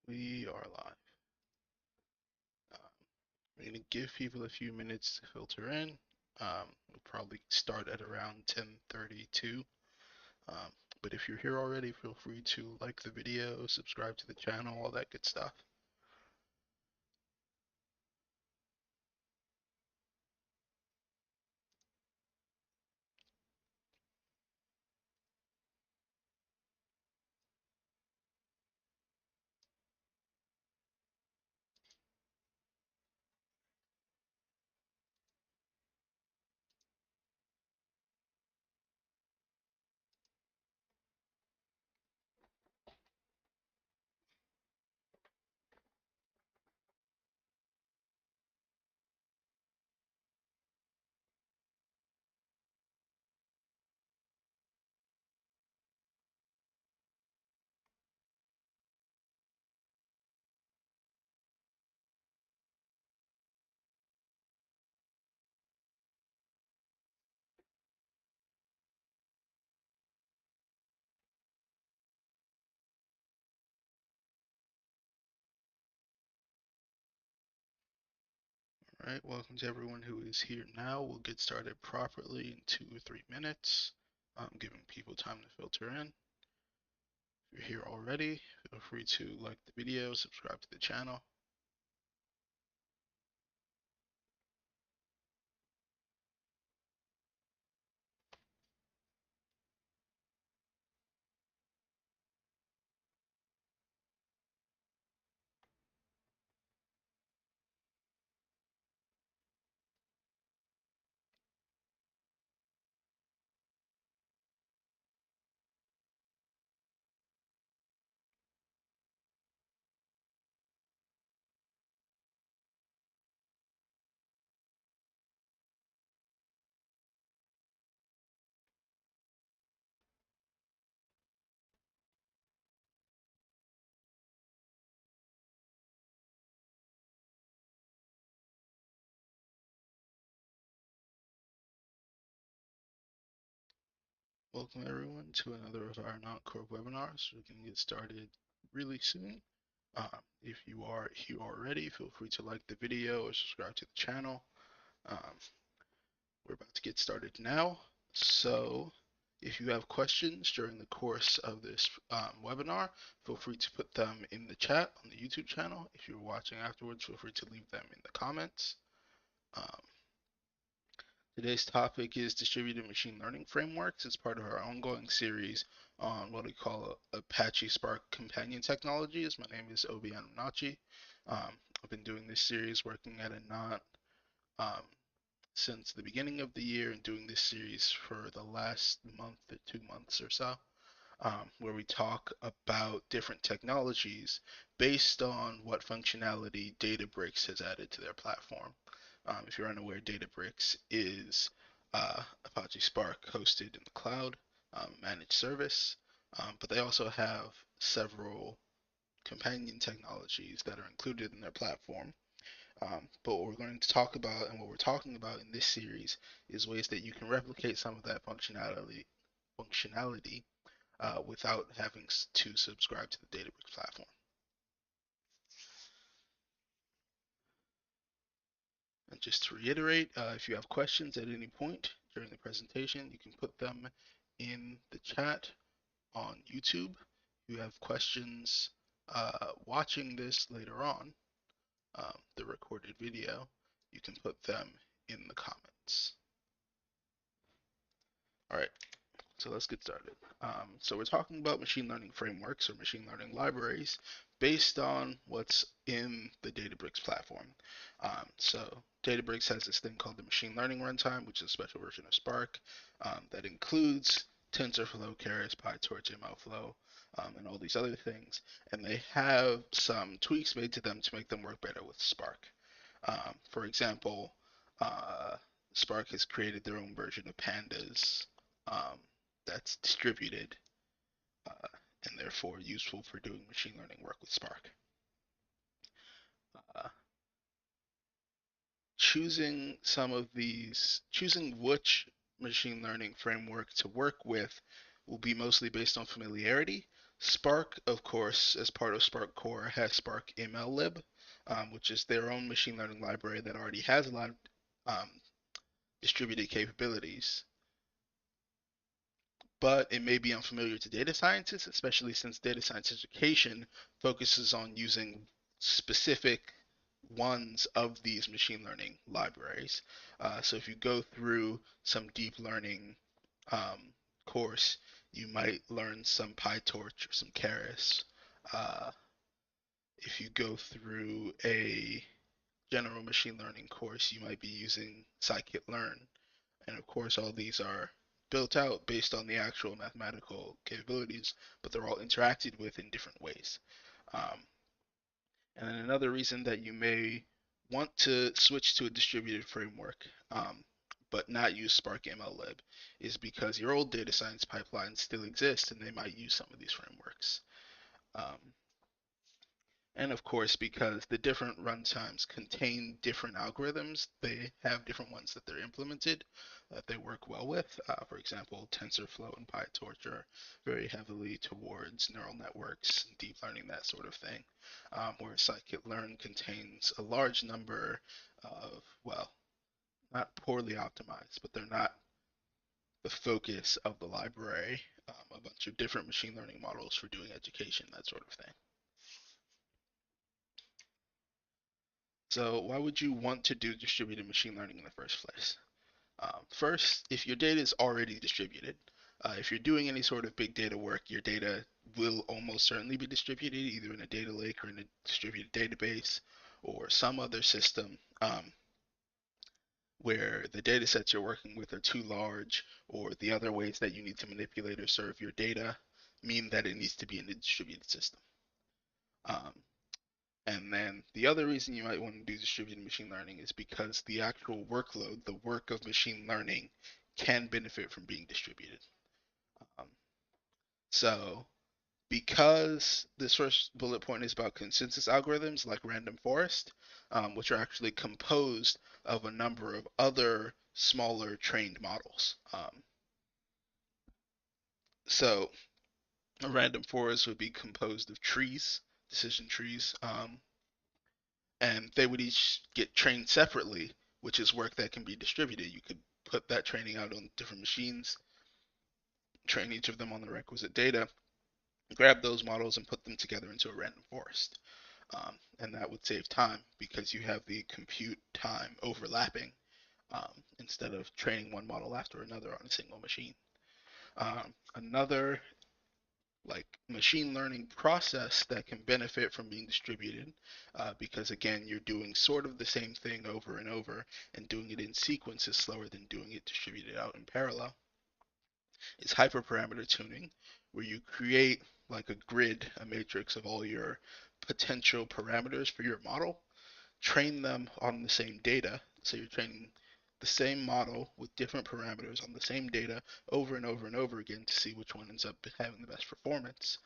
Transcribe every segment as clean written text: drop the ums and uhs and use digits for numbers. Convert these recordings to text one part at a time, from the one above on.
We are live. We're going to give people a few minutes to filter in. We'll probably start at around 10:32. Um, but if you're here already, feel free to like the video, subscribe to the channel, all that good stuff. All right, welcome to everyone who is here now. We'll get started properly in 2 or 3 minutes, giving people time to filter in. If you're here already, feel free to like the video, subscribe to the channel. Welcome everyone to another of our Anant Corp webinars. We can get started really soon. If you are here already, feel free to like the video or subscribe to the channel. We're about to get started now. So if you have questions during the course of this webinar, feel free to put them in the chat on the YouTube channel. If you're watching afterwards, feel free to leave them in the comments. Um, Today's topic is distributed machine learning frameworks. It's part of our ongoing series on what we call Apache Spark companion technologies. My name is Obi Anunachi. I've been doing this series working at Anant um, since the beginning of the year and doing this series for the last month or 2 months or so, where we talk about different technologies based on what functionality Databricks has added to their platform. If you're unaware, Databricks is Apache Spark hosted in the cloud, managed service, but they also have several companion technologies that are included in their platform. But what we're going to talk about and what we're talking about in this series is ways that you can replicate some of that functionality without having to subscribe to the Databricks platform. And just to reiterate, if you have questions at any point during the presentation, you can put them in the chat on YouTube. If you have questions watching this later on, the recorded video, you can put them in the comments. All right, so let's get started. So we're talking about machine learning frameworks or machine learning libraries based on what's in the Databricks platform. So Databricks has this thing called the machine learning runtime, which is a special version of Spark that includes TensorFlow, Keras, PyTorch, MLflow, and all these other things. And they have some tweaks made to them to make them work better with Spark. For example, Spark has created their own version of Pandas um, that's distributed uh, and therefore useful for doing machine learning work with Spark. Uh, choosing which machine learning framework to work with will be mostly based on familiarity. Spark, of course, as part of Spark Core, has Spark MLlib, which is their own machine learning library that already has a lot of distributed capabilities. But it may be unfamiliar to data scientists, especially since data science education focuses on using specific ones of these machine learning libraries. So if you go through some deep learning course, you might learn some PyTorch or some Keras. Uh, if you go through a general machine learning course, you might be using scikit-learn. And of course, all these are built out based on the actual mathematical capabilities, but they're all interacted with in different ways. Um, and then another reason that you may want to switch to a distributed framework, but not use Spark MLlib, is because your old data science pipelines still exist and they might use some of these frameworks. Um, and of course, because the different runtimes contain different algorithms, they have different ones that they're implemented that they work well with. For example, TensorFlow and PyTorch are very heavily towards neural networks, deep learning, that sort of thing. Whereas scikit-learn contains a large number of, well, not poorly optimized, but they're not the focus of the library. A bunch of different machine learning models for doing education, that sort of thing. So why would you want to do distributed machine learning in the first place? First, if your data is already distributed, if you're doing any sort of big data work, your data will almost certainly be distributed either in a data lake or in a distributed database or some other system where the data sets you're working with are too large or the other ways that you need to manipulate or serve your data mean that it needs to be in a distributed system. Um, And then the other reason you might want to do distributed machine learning is because the actual workload, the work of machine learning, can benefit from being distributed. Um, so, because this first bullet point is about consensus algorithms like random forest, which are actually composed of a number of other smaller trained models. So, a random forest would be composed of trees, decision trees, and they would each get trained separately, which is work that can be distributed. You could put that training out on different machines, train each of them on the requisite data, grab those models and put them together into a random forest. And that would save time because you have the compute time overlapping instead of training one model after another on a single machine. Another like machine learning process that can benefit from being distributed because again you're doing sort of the same thing over and over, and doing it in sequence is slower than doing it distributed out in parallel, is hyperparameter tuning, where you create like a grid, a matrix of all your potential parameters for your model, train them on the same data. So you're training the same model with different parameters on the same data over and over and over again to see which one ends up having the best performance.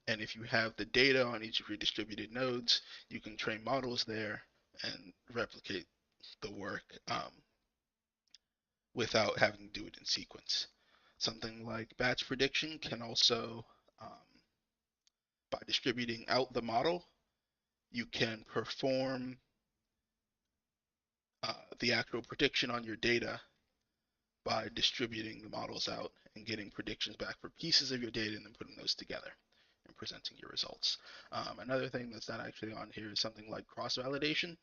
And if you have the data on each of your distributed nodes, you can train models there and replicate the work without having to do it in sequence. Something like batch prediction can also, by distributing out the model, you can perform the actual prediction on your data by distributing the models out and getting predictions back for pieces of your data and then putting those together and presenting your results. Another thing that's not actually on here is something like cross-validation,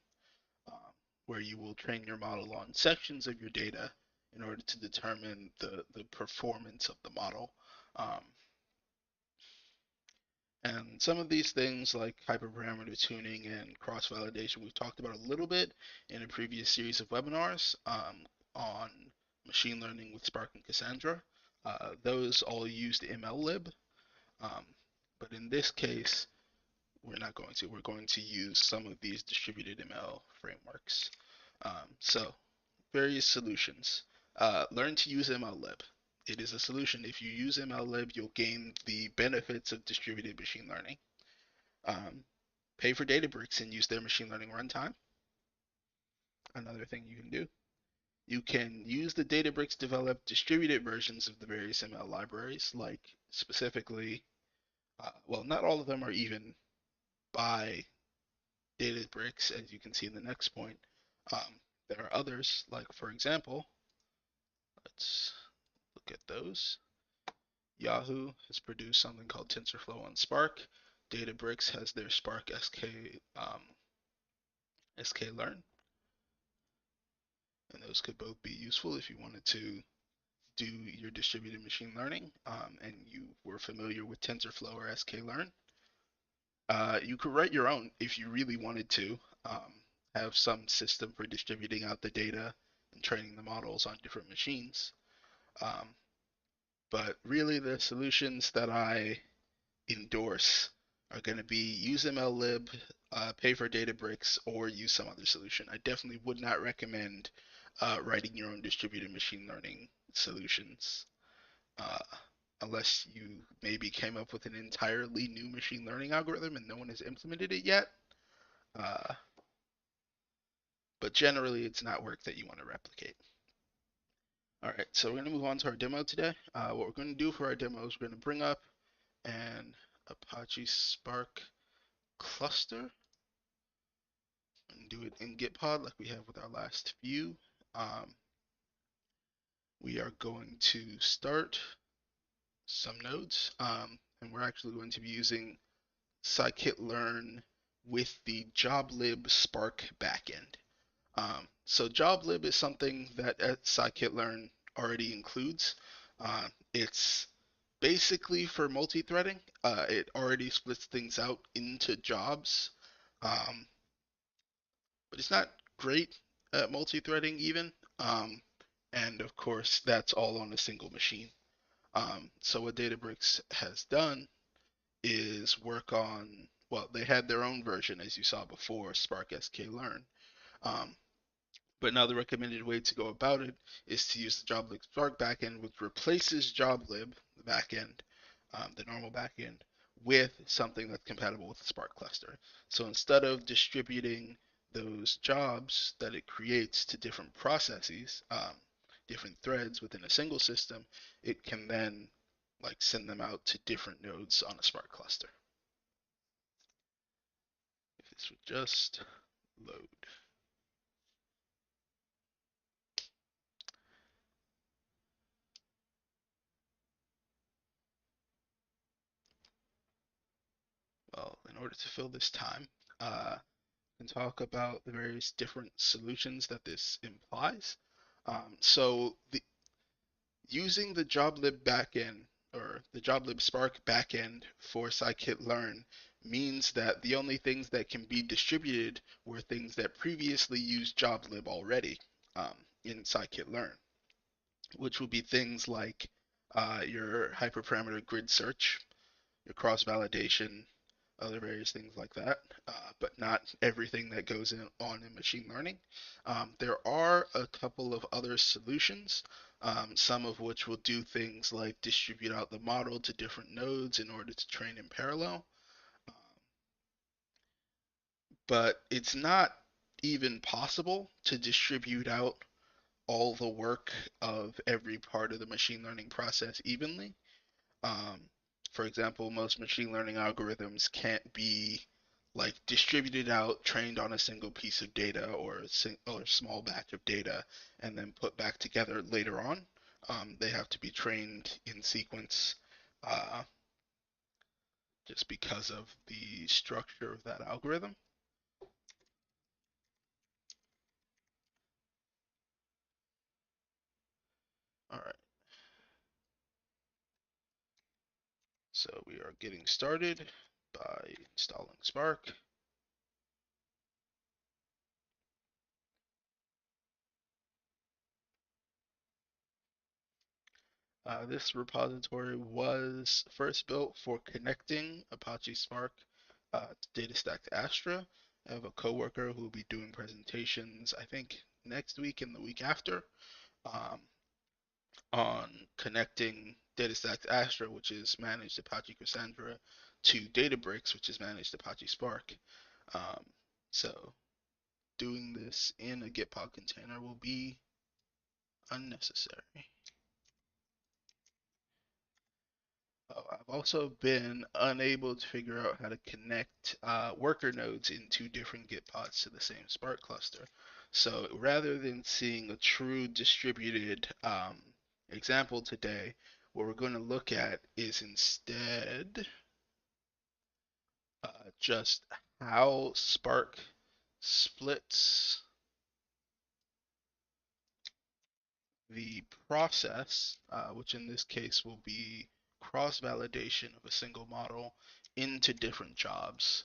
where you will train your model on sections of your data in order to determine the performance of the model. Um, and some of these things like hyperparameter tuning and cross-validation we've talked about a little bit in a previous series of webinars on machine learning with Spark and Cassandra. Those all used MLlib, um, but in this case, we're not going to. We're going to use some of these distributed ML frameworks. So, various solutions. Learn to use MLlib. It is a solution. If you use MLlib, you'll gain the benefits of distributed machine learning. Pay for Databricks and use their machine learning runtime. Another thing you can do. You can use the Databricks developed distributed versions of the various ML libraries, like specifically well, not all of them are even by Databricks, as you can see in the next point. There are others, like for example, let's look at those. Yahoo has produced something called TensorFlow on Spark. Databricks has their Spark sklearn, and those could both be useful if you wanted to do your distributed machine learning and you were familiar with TensorFlow or sklearn. You could write your own if you really wanted to. Have some system for distributing out the data and training the models on different machines. Um, but really, the solutions that I endorse are going to be use MLlib, pay for Databricks, or use some other solution. I definitely would not recommend writing your own distributed machine learning solutions uh, unless you maybe came up with an entirely new machine learning algorithm and no one has implemented it yet. Uh, but generally, it's not work that you want to replicate. All right, so we're going to move on to our demo today. What we're going to do for our demo is we're going to bring up an Apache Spark cluster and do it in Gitpod like we have with our last few. We are going to start some nodes, and we're actually going to be using scikit-learn with the joblib Spark backend. So joblib is something that scikit-learn already includes. It's basically for multi-threading. It already splits things out into jobs, um, but it's not great at multi-threading even. And of course, that's all on a single machine. So what Databricks has done is work on, well, they had their own version, as you saw before, Spark sklearn. Um, but now the recommended way to go about it is to use the joblib Spark backend, which replaces joblib, the backend, the normal backend, with something that's compatible with the Spark cluster. So instead of distributing those jobs that it creates to different processes, different threads within a single system, it can then like send them out to different nodes on a Spark cluster. If this would just load. Well, in order to fill this time, and talk about the various different solutions that this implies. So using the joblib backend or the joblib Spark backend for scikit-learn means that the only things that can be distributed were things that previously used joblib already in scikit-learn, which would be things like your hyperparameter grid search, your cross-validation, other various things like that, but not everything that goes on in machine learning. There are a couple of other solutions, some of which will do things like distribute out the model to different nodes in order to train in parallel. But it's not even possible to distribute out all the work of every part of the machine learning process evenly. Um, for example, most machine learning algorithms can't be like distributed out, trained on a single piece of data or a small batch of data, and then put back together later on. They have to be trained in sequence uh, just because of the structure of that algorithm. All right, so we are getting started by installing Spark. This repository was first built for connecting Apache Spark to DataStax Astra. I have a coworker who will be doing presentations, I think, next week and the week after, um, on connecting DataStax Astra, which is managed Apache Cassandra, to Databricks, which is managed Apache Spark. Um, so doing this in a Gitpod container will be unnecessary. Oh, I've also been unable to figure out how to connect worker nodes in two different Git pods to the same Spark cluster. So rather than seeing a true distributed example today, what we're going to look at is instead just how Spark splits the process, which in this case will be cross-validation of a single model into different jobs,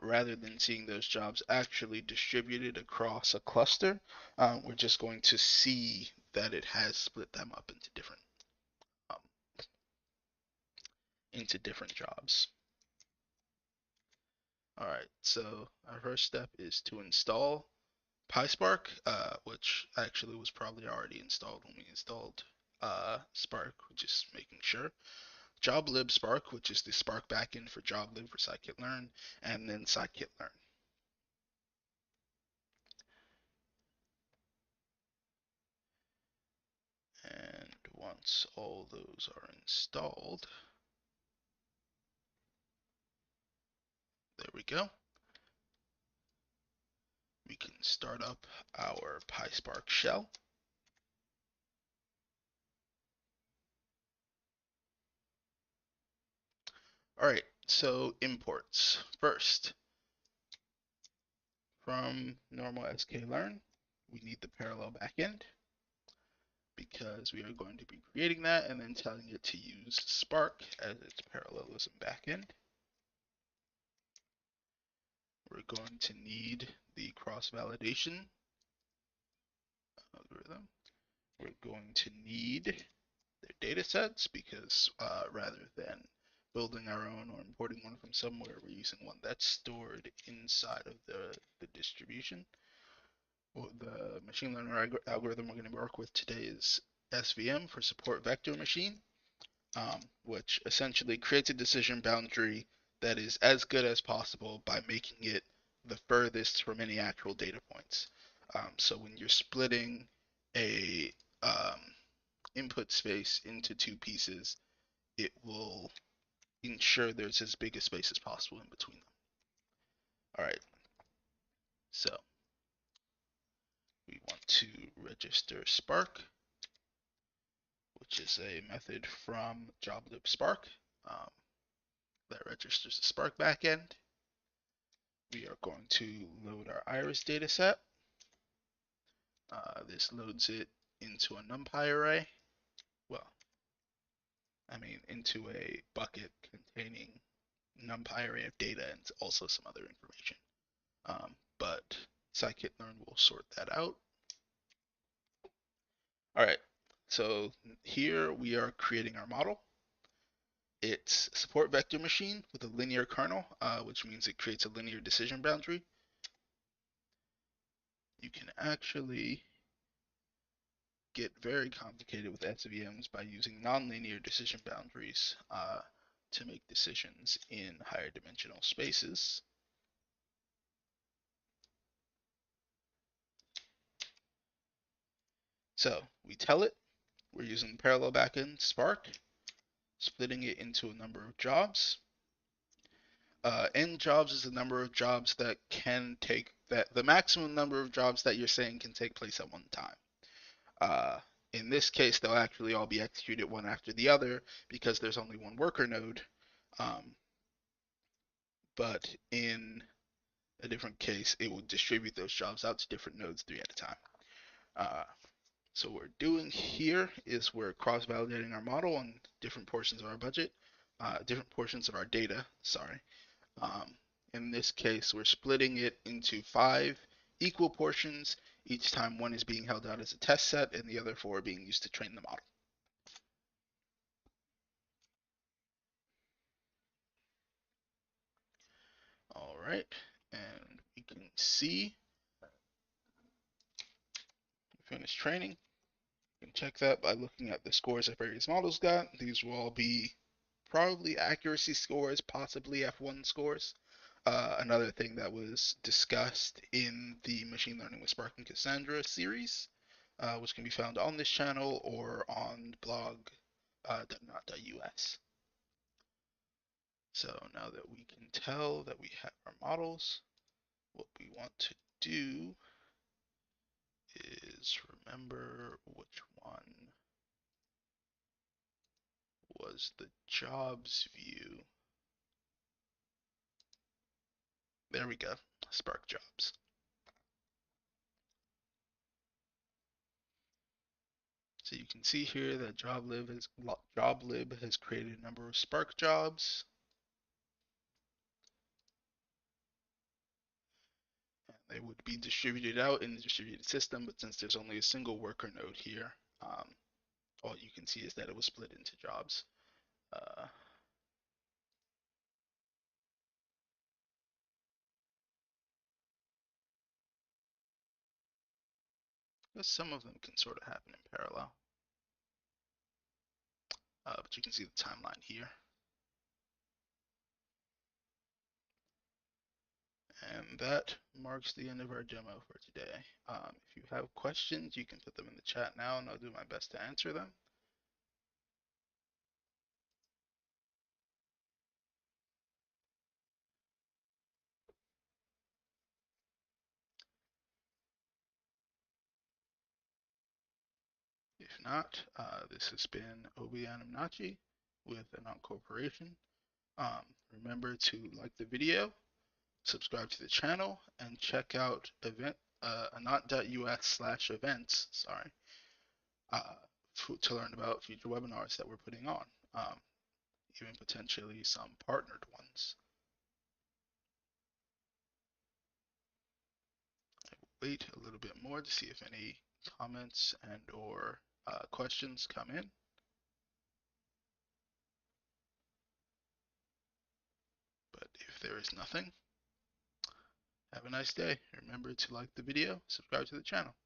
rather than seeing those jobs actually distributed across a cluster. We're just going to see that it has split them up um, into different jobs. All right, so our first step is to install PySpark, which actually was probably already installed when we installed Spark, just making sure. JobLib Spark, which is the Spark backend for JobLib for scikit-learn, and then scikit-learn. And once all those are installed, there we go. We can start up our PySpark shell. All right, so imports. First, from normal sklearn, we need the parallel backend because we are going to be creating that and then telling it to use Spark as its parallelism backend. We're going to need the cross-validation algorithm. We're going to need their data sets because rather than building our own or importing one from somewhere, we're using one that's stored inside of the distribution. Well, the machine learning algorithm we're going to work with today is SVM for support vector machine, which essentially creates a decision boundary that is as good as possible by making it the furthest from any actual data points. So when you're splitting a input space into two pieces, it will ensure there's as big a space as possible in between them. All right, so we want to register Spark, which is a method from JobLib Spark that registers the Spark backend. We are going to load our iris dataset. This loads it into a NumPy array. Well, I mean, into a bucket containing NumPy array of data and also some other information. But scikit-learn will sort that out. All right, so here we are creating our model. It's support vector machine with a linear kernel, which means it creates a linear decision boundary. You can actually get very complicated with SVMs by using nonlinear decision boundaries to make decisions in higher dimensional spaces. So we tell it we're using parallel backend Spark, splitting it into a number of jobs. N jobs is the number of jobs that can take the maximum number of jobs that you're saying can take place at one time. In this case, they'll actually all be executed one after the other because there's only one worker node. But in a different case, it will distribute those jobs out to different nodes 3 at a time. So what we're doing here is we're cross-validating our model on different portions of our budget, different portions of our data, sorry. In this case, we're splitting it into 5 equal portions. Each time one is being held out as a test set and the other 4 are being used to train the model. All right, and we can see finished training. You can check that by looking at the scores that various models got. These will all be probably accuracy scores, possibly F1 scores. Another thing that was discussed in the Machine Learning with Spark and Cassandra series, which can be found on this channel or on blog.not.us. So now that we can tell that we have our models, what we want to do is remember which one was the jobs view. There we go, Spark jobs. So you can see here that joblib has created a number of Spark jobs. And they would be distributed out in the distributed system, but since there's only a single worker node here, all you can see is that it was split into jobs. Some of them can sort of happen in parallel. But you can see the timeline here. And that marks the end of our demo for today. If you have questions, you can put them in the chat now and I'll do my best to answer them. If not, this has been Obi Anamnachi with Anant Corporation. Remember to like the video, subscribe to the channel, and check out anant.us/events, to learn about future webinars that we're putting on, even potentially some partnered ones. I will wait a little bit more to see if any comments and or questions come in. But if there is nothing, have a nice day. Remember to like the video, subscribe to the channel.